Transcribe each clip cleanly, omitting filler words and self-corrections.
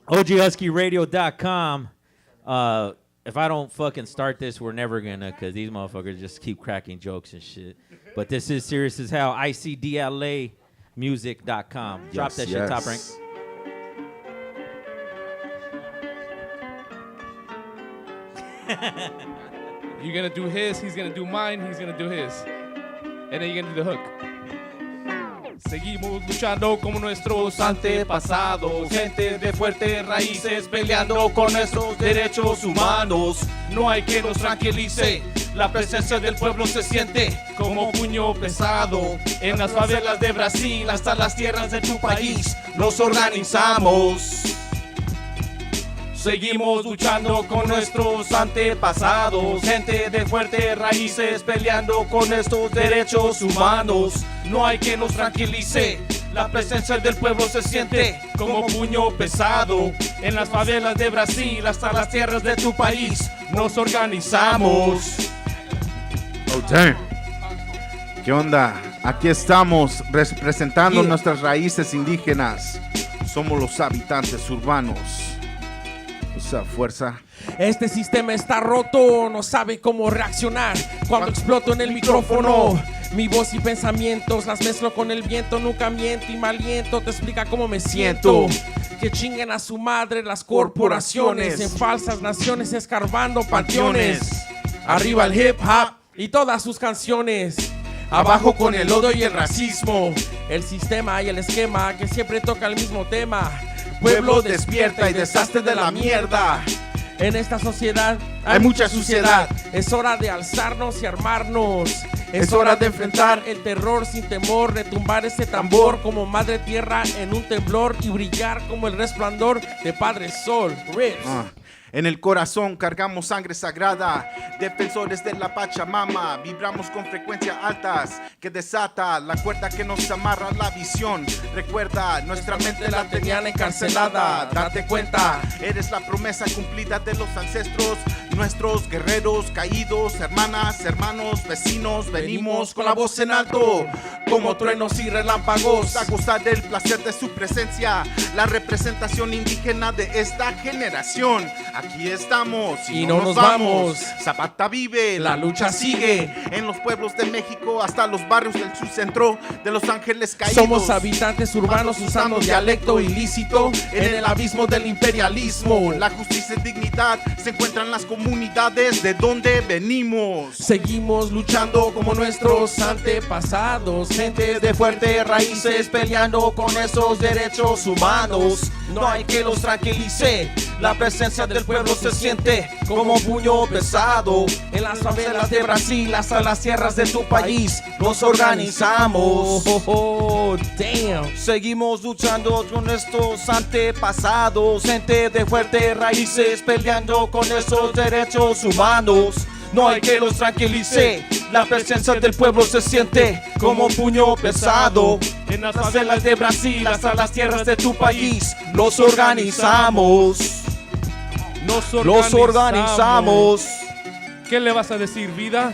OGHuskyRadio.com. If I don't fucking start this, we're never gonna, because these motherfuckers just keep cracking jokes and shit. But this is serious as hell. ICDLA music.com. Drop that shit, Top Rank. You're gonna do his, he's gonna do mine, he's gonna do his. And then you're gonna do the hook. Seguimos luchando como nuestros antepasados, gente de fuertes raíces peleando con nuestros derechos humanos. No hay que nos tranquilice, la presencia del pueblo se siente como puño pesado. En las favelas de Brasil hasta las tierras de tu país nos organizamos. Seguimos luchando con nuestros antepasados, gente de fuertes raíces peleando con estos derechos humanos. No hay que nos tranquilice, la presencia del pueblo se siente como puño pesado. En las favelas de Brasil hasta las tierras de tu país nos organizamos. Oh, damn. ¿Qué onda? Aquí estamos representando nuestras raíces indígenas. Somos los habitantes urbanos. Fuerza. Este sistema está roto, no sabe cómo reaccionar cuando exploto en el micrófono. Mi voz y pensamientos las mezclo con el viento, nunca miento y me aliento, te explica cómo me siento. Que chinguen a su madre las corporaciones en falsas naciones escarbando panteones. Arriba el hip hop y todas sus canciones. Abajo con el odio y el racismo, el sistema y el esquema que siempre toca el mismo tema. Pueblo despierta y deshazte de la mierda. En esta sociedad hay mucha suciedad. Es hora de alzarnos y armarnos. Es hora de enfrentar el terror sin temor, retumbar ese tambor como madre tierra en un temblor y brillar como el resplandor de Padre Sol. RHIPS. En el corazón cargamos sangre sagrada, defensores de la Pachamama, vibramos con frecuencias altas que desata la cuerda que nos amarra la visión. Recuerda, nuestra mente la tenían encarcelada, date cuenta, eres la promesa cumplida de los ancestros, nuestros guerreros caídos, hermanas, hermanos, vecinos, venimos con la voz en alto, como truenos y relámpagos, a gozar del placer de su presencia, la representación indígena de esta generación. Aquí estamos y no nos vamos. Zapata vive, la lucha sigue. En los pueblos de México hasta los barrios del subcentro de Los Ángeles caídos. Somos habitantes urbanos usando dialecto ilícito en el abismo del imperialismo. La justicia y dignidad se encuentran en las comunidades de donde venimos. Seguimos luchando como nuestros antepasados, gente de fuertes raíces peleando con esos derechos humanos. No hay que los tranquilice, la presencia del pueblo se siente como puño pesado. En las favelas de Brasil hasta las tierras de tu país nos organizamos. Damn. Seguimos luchando con estos antepasados, gente de fuertes raíces peleando con esos derechos humanos. No hay que los tranquilice, la presencia del pueblo se siente como puño pesado. En las favelas de Brasil hasta las tierras de tu país nos organizamos. Los organizamos. ¿Qué le vas a decir, vida?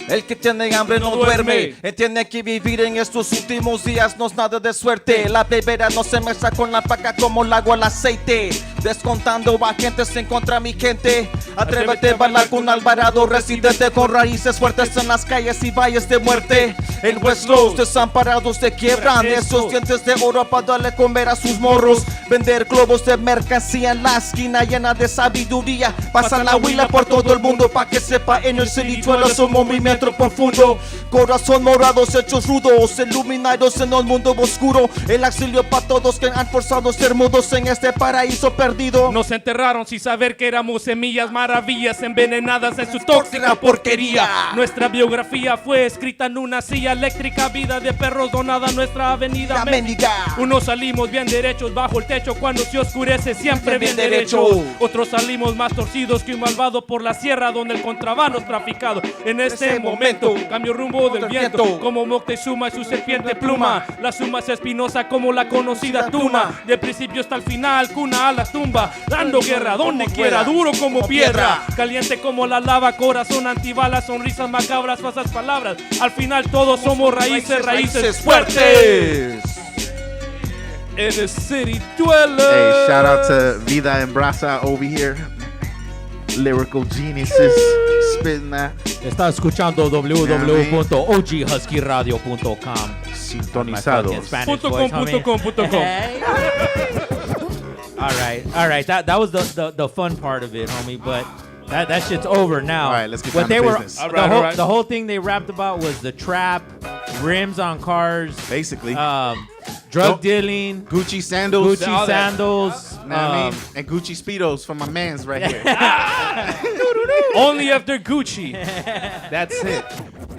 El que tiene hambre no duerme. Tiene que vivir en estos últimos días, no es nada de suerte. La bebera no se mezcla con la paca como el agua al aceite. Descontando agentes en contra mi gente. Atrévete a bailar con Alvarado, residente con raíces fuertes en las calles y valles de muerte. En West Los desamparados se quiebran esos dientes de oro para darle comer a sus morros. Vender globos de mercancía en la esquina llena de sabiduría. Pasan la huila por todo el mundo pa' que sepa en el celichuelo es un movimiento profundo. Corazón morados hechos rudos, iluminados en el mundo oscuro. El exilio para todos que han forzado ser mudos en este paraíso perdido. Nos enterraron sin saber que éramos semillas, maravillas envenenadas en su tóxica porquería. Nuestra biografía fue escrita en una silla eléctrica, vida de perros donada a nuestra avenida mendiga. Unos salimos bien derechos bajo el techo cuando se oscurece siempre bien derecho. Otros salimos más torcidos que un malvado por la sierra donde el contrabando es traficado. En este momento cambio rumbo del viento como Moctezuma y su serpiente pluma. La suma es espinosa como la conocida tuna. Del principio hasta el final, cuna a la tumba, dando guerra donde quiera, duro como piedra, caliente como la lava, corazón antibalas, sonrisas macabras, falsas palabras. Al final todos somos raíces, raíces fuertes. in the city, duela. Hey, shout out to Vida and Brassa over here. Lyrical geniuses spitting that. Está escuchando www.oghuskyradio.com. Sintonizados. .com. All right. That was the fun part of it, homie. But that shit's over now. All right, let's get what down they to were, business. The whole thing they rapped about was the trap, rims on cars, Basically. drug dealing, Gucci sandals. Gucci sandals, Know what I mean? And Gucci Speedos for my mans right here. Only after Gucci. That's it.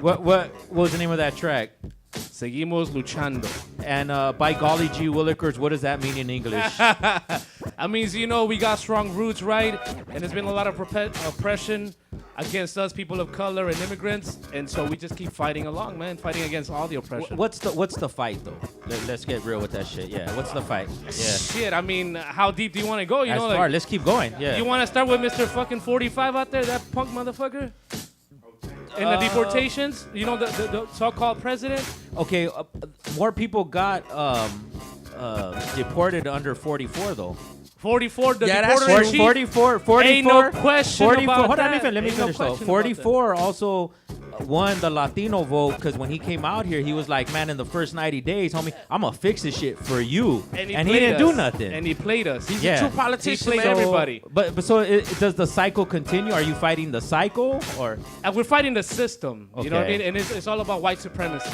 What was the name of that track? Seguimos luchando. And by golly gee willikers, what does that mean in English? That means, you know, we got strong roots, right? And there's been a lot of oppression against us, people of color and immigrants. And so we just keep fighting along, man, fighting against all the oppression. What's the fight, though? Let's get real with that shit. Yeah, what's the fight? Yeah. Shit, I mean, how deep do you want to go? You As know, far, like, let's keep going. Yeah. you want to start with Mr. fucking 45 out there, that punk motherfucker? In the deportations, you know, the so-called president? Okay, more people got deported under 44, though. 44, the Yeah, that's deporter in true. chief. 44. Ain't no question 44. about Hold on, that. let me Ain't no finish though. question about 44 also won the Latino vote because when he came out here, he was like, man, in the first 90 days, homie, I'm going to fix this shit for you. And he played didn't us. do nothing. And he played us. He's Yeah. a true politician, He played man. everybody. But so does the cycle continue? Are you fighting the cycle or? And we're fighting the system. You know what I Okay. mean? And it's all about white supremacy.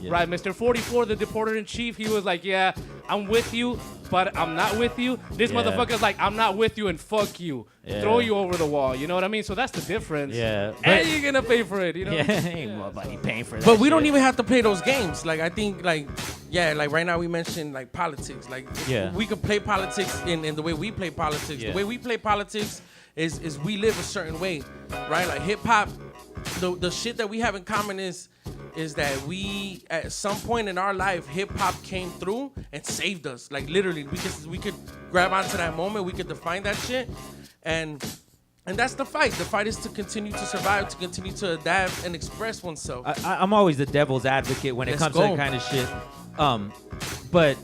Yeah. Right? Mr. 44, the deporter in chief, he was like, yeah, I'm with you, but I'm not with you. This Yeah. motherfucker's like, I'm not with you and fuck you. Yeah. Throw you over the wall. You know what I mean? So that's the difference. Yeah. And you're going to pay for it, you know? Yeah, ain't nobody paying for that. But we don't shit. even have to play those games. Like I think, like right now we mentioned like politics. Like Yeah. we could play politics in the way we play politics. Yeah. The way we play politics is we live a certain way, right? Like hip hop, the shit that we have in common is that we at some point in our life hip hop came through and saved us. Like literally, we could grab onto that moment. We could define that shit, and that's the fight. The fight is to continue to survive, to continue to adapt and express oneself. I'm always the devil's advocate when it Let's comes go. to that kind of shit. But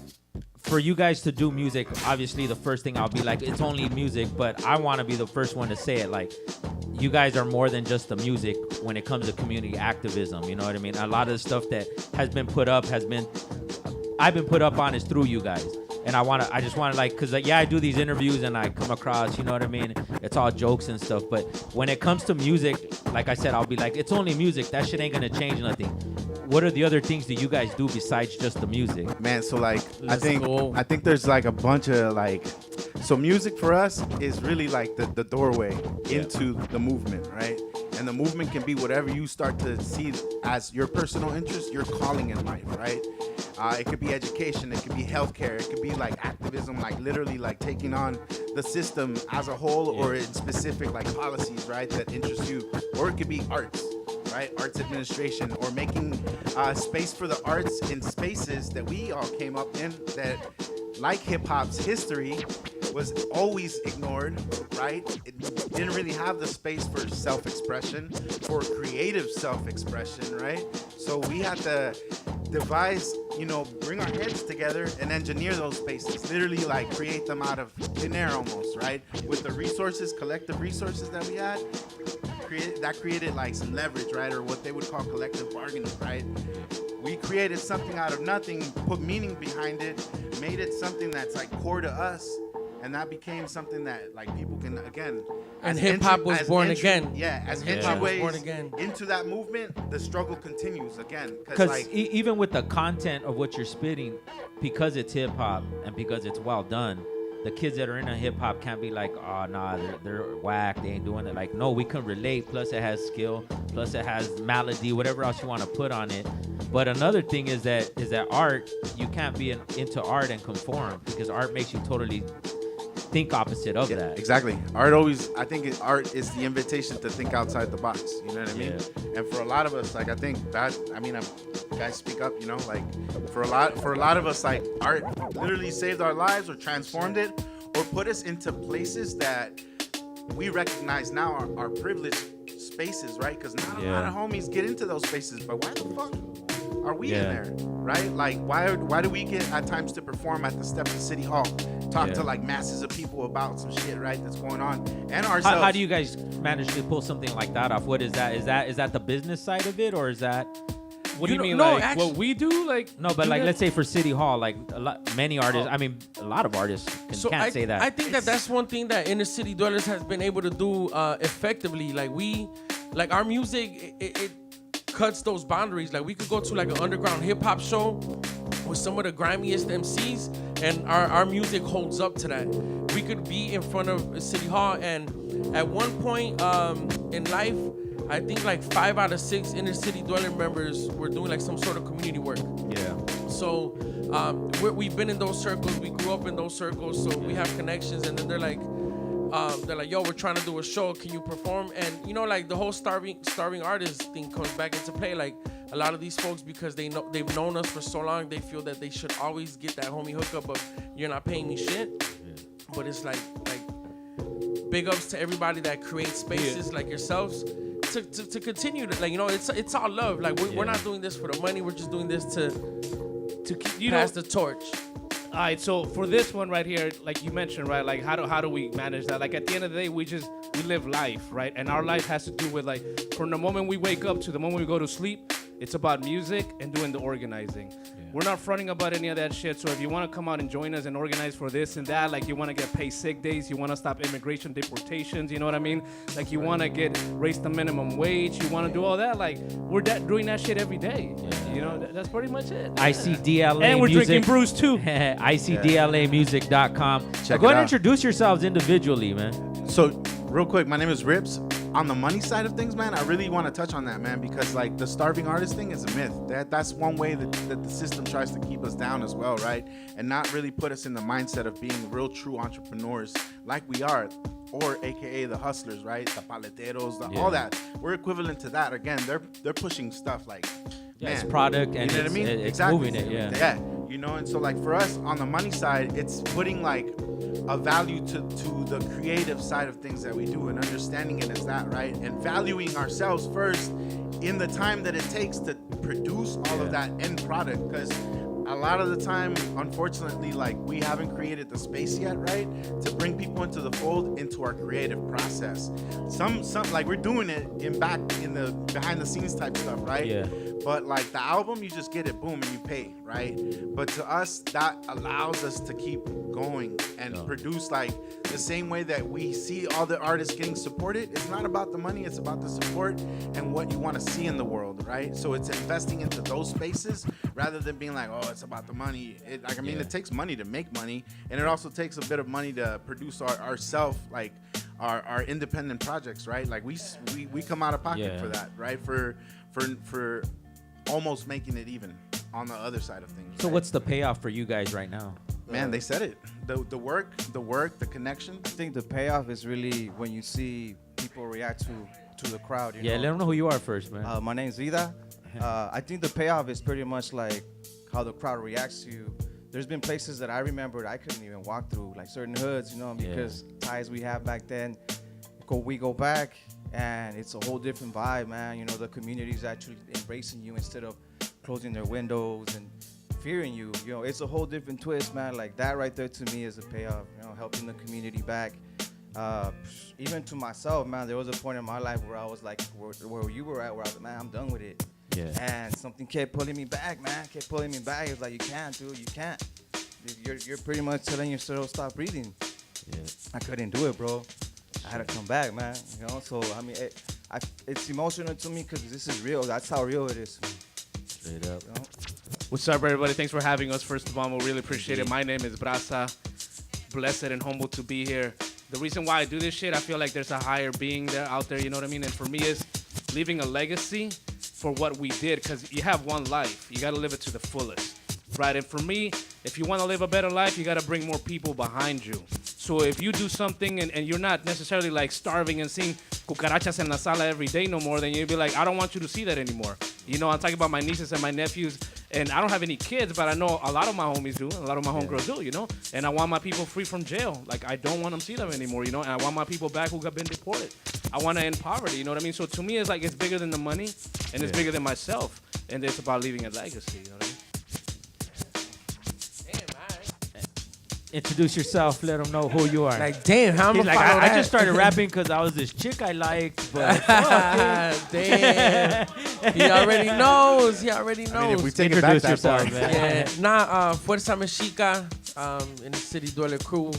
for you guys to do music, obviously the first thing I'll be like, it's only music, but I want to be the first one to say it. Like, you guys are more than just the music when it comes to community activism. You know what I mean? A lot of the stuff that has been put up I've been put up on is through you guys. And I just want to like, cause I do these interviews and I come across, you know what I mean? It's all jokes and stuff. But when it comes to music, like I said, I'll be like, it's only music. That shit ain't gonna change nothing. What are the other things that you guys do besides just the music? Man, so like Let's I go. think there's like a bunch of like, so music for us is really like the doorway into the movement, right? And the movement can be whatever you start to see as your personal interest, your calling in life, right? It could be education, it could be healthcare, it could be like activism, like literally like taking on the system as a whole, or in specific like policies, right, that interest you. Or it could be arts, right? Arts administration, or making space for the arts in spaces that we all came up in that, like hip hop's history, was always ignored, right? It didn't really have the space for self-expression, for creative self-expression, right? So we had to devise, bring our heads together and engineer those spaces, literally like create them out of thin air almost, right? With the resources, collective resources that we had, created like some leverage, right? Or what they would call collective bargaining, right? We created something out of nothing, put meaning behind it, made it something that's like core to us, and that became something that like people can again. And as hip-hop was as born again. Yeah, as Hip-hop was born entryways again. into that movement, the struggle continues again. Because Like, even with the content of what you're spitting, because it's hip hop and because it's well done, the kids that are in a hip hop can't be like, oh nah, they're whack, they ain't doing it. Like, no, we can relate. Plus it has skill. Plus it has melody, whatever else you want to put on it. But another thing is that art, you can't be into art and conform, because art makes you totally think opposite of that. Exactly. Art art is the invitation to think outside the box. You know what I mean? Yeah. And for a lot of us, like guys speak up. Like for a lot of us, like art literally saved our lives or transformed it or put us into places that we recognize now are privileged spaces, right? Because not a lot of homies get into those spaces. But why the fuck are we in Yeah. there, right? Like, why do we get at times to perform at the steps of City Hall, talk to like masses of people about some shit, right, that's going on, and ourselves? How do you guys manage to pull something like that off? What is that? Is that the business side of it, or is that? What do you mean, no, like actually- what we do? Like No, but do like that? let's say for City Hall, like many artists. Oh. I mean, a lot of artists can't I, say that. I think that's one thing that inner city dwellers has been able to do effectively. Like our music, it cuts those boundaries. Like we could go to like an underground hip hop show with some of the grimiest MCs, and our music holds up to that. We could be in front of City Hall, and at one point in life, I think like 5 out of 6 inner city dweller members were doing like some sort of community work. Yeah. So we've been in those circles. We grew up in those circles, so we have connections. And then they're like, yo, we're trying to do a show. Can you perform? And you know, like the whole starving artist thing comes back into play. Like a lot of these folks, because they've known us for so long, they feel that they should always get that homie hookup of you're not paying me shit. But it's like big ups to everybody that creates spaces like yourselves. To continue to, like, you know, it's all love. Like we're not doing this for the money. We're just doing this to you pass know, the torch. All right, so for this one right here, like you mentioned, right, like how do we manage that? Like at the end of the day, we live life, right? And our life has to do with like from the moment we wake up to the moment we go to sleep, it's about music and doing the organizing. We're not fronting about any of that shit. So if you want to come out and join us and organize for this and that, like you want to get paid sick days, you want to stop immigration deportations, you know what I mean? Like you want to raise the minimum wage, you want to do all that. Like we're doing that shit every day. Yeah. You know, that's pretty much it. ICDLA And we're music. drinking brews too. ICDLAmusic.com. Check Go it ahead and out. introduce yourselves individually, man. So, real quick, my name is RHIPS. On the money side of things, man, I really want to touch on that, man, because like the starving artist thing is a myth. That's one way that the system tries to keep us down as well, right? And not really put us in the mindset of being real, true entrepreneurs like we are, or AKA the hustlers, right? The paleteros, all that. We're equivalent to that. Again, they're pushing stuff like, It's man, product and you know what I mean? it's Exactly. moving it, yeah. Yeah, you know, and so like for us on the money side, it's putting like a value to the creative side of things that we do and understanding it as that, right? And valuing ourselves first in the time that it takes to produce all of that end product, because a lot of the time, unfortunately, like we haven't created the space yet, right, to bring people into the fold into our creative process. Some like we're doing it in the behind the scenes type stuff, right? Yeah. But like the album, you just get it, boom, and you pay, right? But to us, that allows us to keep going and produce like the same way that we see all the artists getting supported. It's not about the money, it's about the support and what you want to see in the world, right? So it's investing into those spaces rather than being like, oh, it's about the money. It takes money to make money, and it also takes a bit of money to produce our independent projects, right? Like we come out of pocket for that, right? For almost making it even on the other side of things. So right? what's the payoff for you guys right now? Man, they said it. The work, the connection. I think the payoff is really when you see people react to the crowd. You Yeah, know? let them know who you are first, man. My name's Vida. I think the payoff is pretty much like how the crowd reacts to you. There's been places that I remembered I couldn't even walk through, like certain hoods, you know, because ties we have back then. We go back, and it's a whole different vibe, man. You know, the community's actually embracing you instead of closing their windows and fearing you. You know, it's a whole different twist, man. Like that right there to me is a payoff. You know, helping the community back. Even to myself, man, there was a point in my life where I was like, where you were at, where I was like, man, I'm done with it. Yeah. And something kept pulling me back, man. Kept pulling me back. It was like, you can't, dude. You can't. You're pretty much telling yourself stop breathing. Yeah. I couldn't do it, bro. I had to come back, man. You know, so I mean, it's emotional to me because this is real. That's how real it is. Straight up. You know? What's up, everybody? Thanks for having us. First of all, we really appreciate it. My name is BRASSA. Blessed and humbled to be here. The reason why I do this shit, I feel like there's a higher being there out there, you know what I mean? And for me, is leaving a legacy for what we did, because you have one life. You got to live it to the fullest, right? And for me, if you want to live a better life, you got to bring more people behind you. So if you do something and you're not necessarily like starving and seeing cucarachas en la sala every day no more, then you'd be like, I don't want you to see that anymore. You know, I'm talking about my nieces and my nephews, and I don't have any kids, but I know a lot of my homies do, a lot of my homegirls do, you know? And I want my people free from jail. Like, I don't want them to see them anymore, you know? And I want my people back who got been deported. I want to end poverty. You know what I mean? So to me, it's like it's bigger than the money, and it's bigger than myself, and it's about leaving a legacy. You know what I mean? Introduce yourself. Let them know who you are. Like, damn, how am He's I like, follow I that? just started rapping because I was this chick I liked, but fuck, Damn. He already knows. He already knows. I mean, if we take it back Introduce that yourself, far, man. Yeah, FUERZA MEXIKA, in the City Duele crew.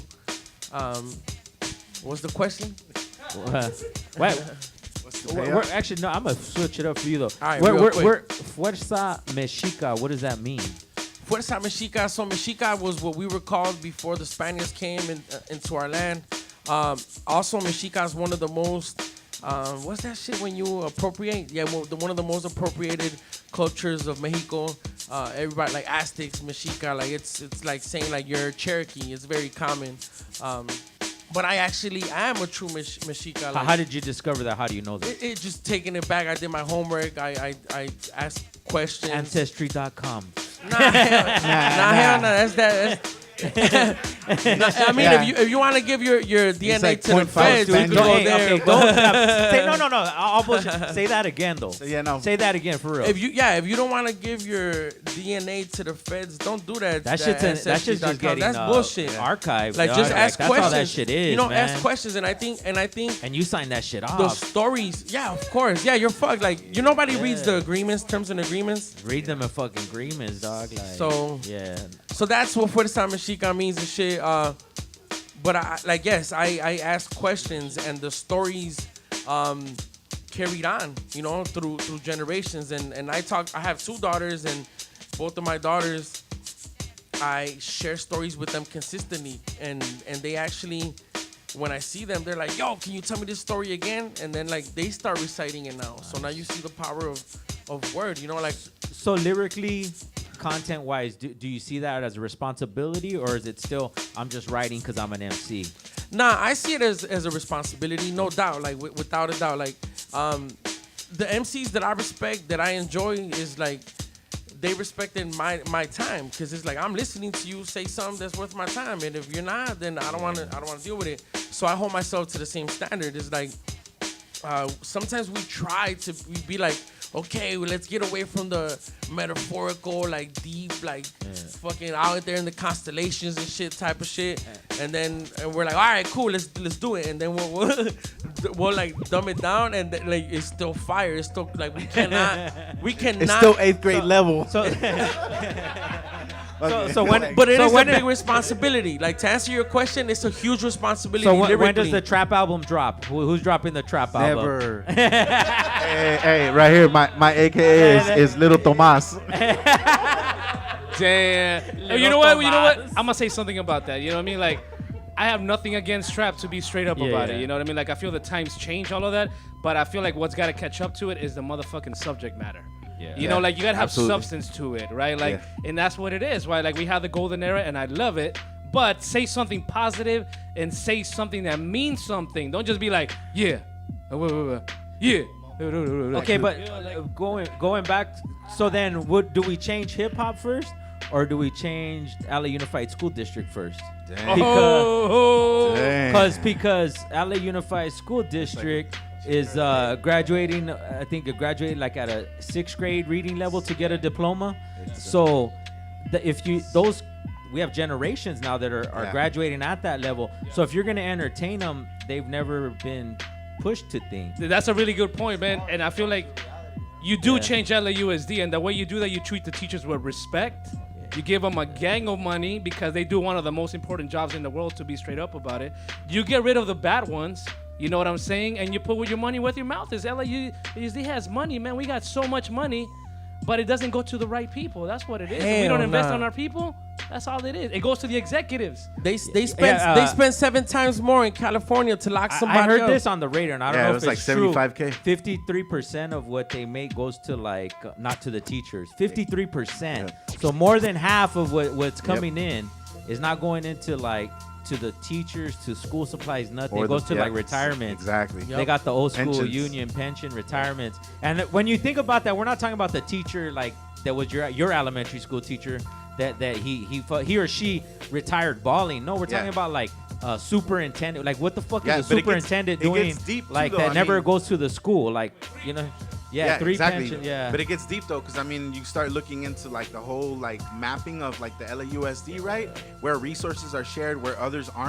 What's the question? Wait, payout? we're actually no. I'm gonna switch it up for you though. All right, we're, real we're, quick. we're FUERZA MEXIKA. What does that mean? FUERZA MEXIKA. So MEXIKA was what we were called before the Spaniards came into our land. Also, MEXIKA is one of the most, what's that shit when you appropriate? Yeah, one of the most appropriated cultures of Mexico. Everybody, like Aztecs, MEXIKA, like it's like saying like you're Cherokee. It's very common. But I actually am a true MEXIKA. Like, How did you discover that? How do you know that? it just taking it back. I did my homework. I asked questions. Ancestry.com. Nah, hell no. That's that. I mean, if you want to give your DNA like to the 0.5 feds, you can Spanish. go Hey, there. okay, don't say no. I'll bullshit. Say that again though. Yeah, no. Say that again for real. If you don't want to give your DNA to the feds, don't do that. That shit's just Ancestry.com. getting That's bullshit. archived. Like, just dog. ask That's questions. all that shit is, you know, man. ask questions, and I think And you sign that shit the off. stories. Yeah, of course. Yeah, you're fucked. Like, nobody reads the agreements, terms and agreements. Read them in fucking agreements, dog. Like, So- yeah. So that's what FUERZA MEXIKA means and shit. But I ask questions, and the stories carried on, you know, through generations. And I have 2 daughters, and both of my daughters, I share stories with them consistently, and they actually, when I see them, they're like, yo, can you tell me this story again? And then like they start reciting it now. So now you see the power of word, you know, like. So lyrically, content-wise, do you see that as a responsibility, or is it still I'm just writing because I'm an MC? Nah, I see it as a responsibility, no doubt. Like without a doubt, like the MCs that I respect, that I enjoy, is like they respected my time, because it's like I'm listening to you say something that's worth my time, and if you're not, then I don't want to deal with it. So I hold myself to the same standard. It's like sometimes we try to be like, okay, well, let's get away from the metaphorical, like deep, like fucking out there in the constellations and shit type of shit. And then we're like, all right, cool, let's do it. And then we'll like dumb it down, and then, like it's still fire. It's still like we cannot. It's still 8th grade level. So when But it is when a big responsibility. Like, to answer your question, it's a huge responsibility. So when does lyrically. the trap album drop? Who's dropping the trap album? Never. hey, right here, my AKA is Little Tomas. Damn. You know what? I'm gonna say something about that. You know what I mean? Like, I have nothing against trap, to be straight up about it. You know what I mean? Like, I feel the times change, all of that, but I feel like what's got to catch up to it is the motherfucking subject matter. Yeah. You know, like, you gotta have Absolutely. substance to it, right? Like, and that's what it is, right? Like, we have the golden era, and I love it. But say something positive and say something that means something. Don't just be like, yeah, yeah. Okay, but going back. So then, do we change hip hop first, or do we change LA Unified School District first? Because LA Unified School District is graduating. I think it graduated like at a 6th grade reading level to get a diploma. So we have generations now that are graduating at that level. So if you're gonna entertain them, they've never been pushed to things. That's a really good point, man. And I feel like you do change LAUSD, and the way you do that, you treat the teachers with respect. You give them a gang of money because they do one of the most important jobs in the world, to be straight up about it. You get rid of the bad ones, you know what I'm saying? And you put where your money with your mouth is. LAUSD has money, man. We got so much money, but it doesn't go to the right people. That's what it is. If we don't invest on our people, that's all it is. It goes to the executives. They spend 7 times more in California to lock somebody I heard up. this on the radio, and I don't know it if was it's like true. 75K. 53% of what they make goes to not to the teachers. 53%. So more than half of what's coming in is not going into to the teachers, to school supplies, nothing. It goes to retirements. Exactly. They got the old school Pensions. union pension retirements. And when you think about that, we're not talking about the teacher that was your elementary school teacher that he or she retired balling. No, we're talking about superintendent. Like, what the fuck Yeah, is a but it gets- superintendent it doing? gets deep too, Like though, that I never mean- goes to the school. Like, you know, three exactly. pension. Yeah, But it gets deep though, because I mean, you start looking into like the whole like mapping of like the LAUSD, right? Where resources are shared, where others aren't.